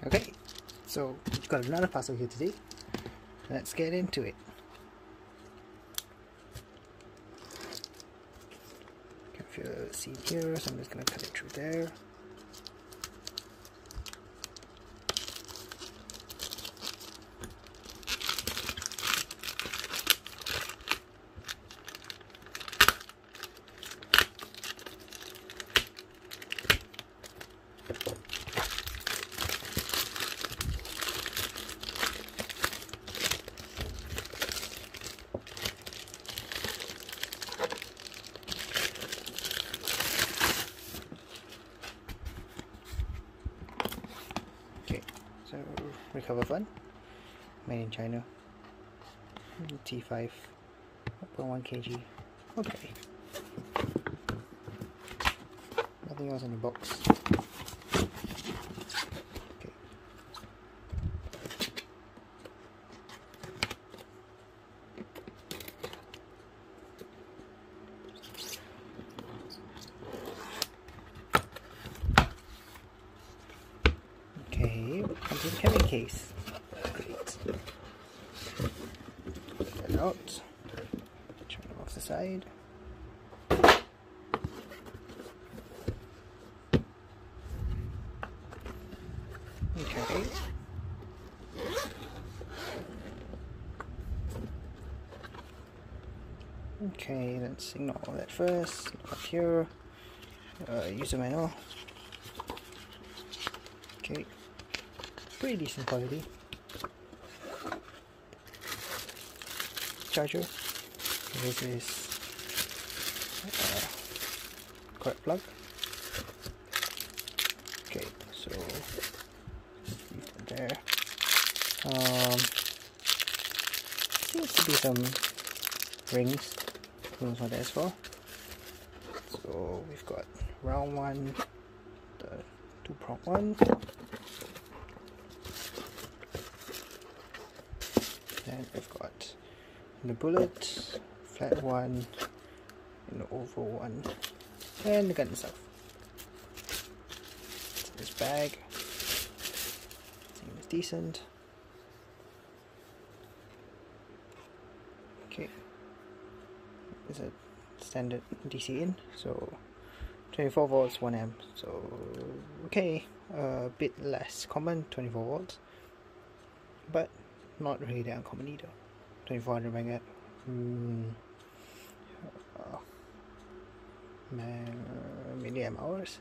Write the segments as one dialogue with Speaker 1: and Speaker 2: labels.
Speaker 1: Okay, so we've got another puzzle here today. Let's get into it. Can feel a seam here, so I'm just going to cut it through there. So recover fund, made in China, T5, 1.1 kg. Okay, nothing else in the box. Okay, comes with a carry case. Great. Get that out. Turn it off the side. Okay. Okay, let's ignore all that first. Up here, user manual. Okay, pretty decent quality. Charger. This is correct plug. Okay, so leave it there. Seems to be some rings. Who knows what that's for? So we've got round one, the 2-prong one. Then we've got the bullet, flat one, and the oval one, and the gun itself. So this bag seems decent. Okay, it's a standard DC in, so 24 volts, 1 amp. So okay, a bit less common, 24 volts, but not really that uncommon either. 2400 mega milliamp hours.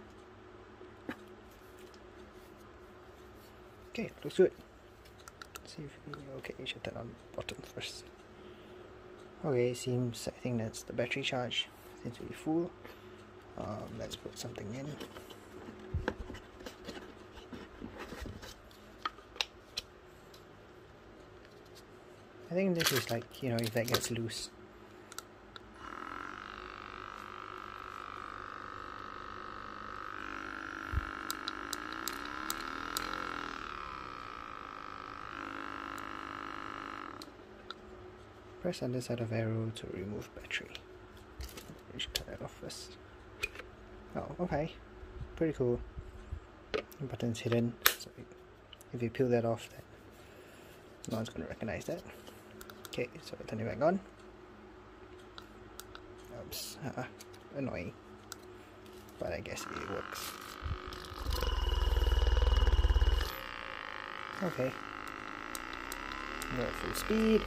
Speaker 1: Okay, looks good. Let's see if okay, you should turn on the bottom first. Okay, seems, I think that's the battery charge. Seems to be full. Let's put something in. I think this is like, you know, if that gets loose. Press on the side of arrow to remove battery. We should cut that off first. Oh, okay. Pretty cool. The button's hidden, so if you peel that off, then no one's going to recognize that. Okay, so I turn it back on. Oops, annoying. But I guess it works. Okay. Go at full speed.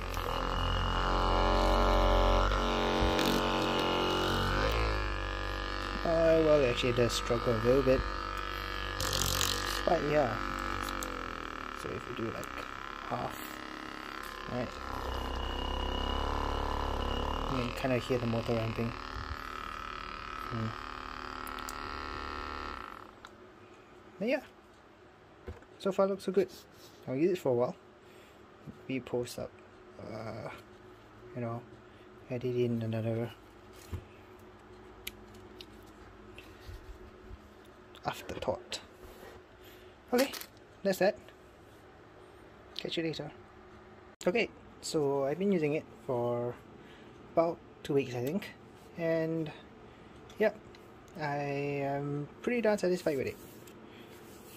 Speaker 1: Well, actually it does struggle a little bit. But yeah. So if we do like half, right? You can kind of hear the motor ramping. But yeah, so far looks so good. I'll use it for a while. We post up, you know, edit in another afterthought. Okay, that's that. Catch you later. Okay, so I've been using it for about 2 weeks, I think, and yeah, I am pretty darn satisfied with it.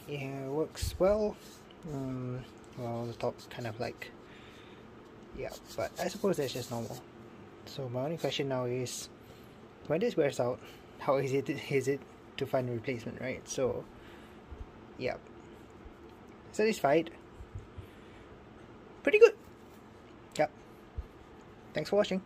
Speaker 1: It works well. Well, the top's kind of like, yeah, but I suppose that's just normal. So my only question now is, when this wears out, how easy is it to find a replacement, right? So, yeah, satisfied. Pretty good. Yep. Thanks for watching.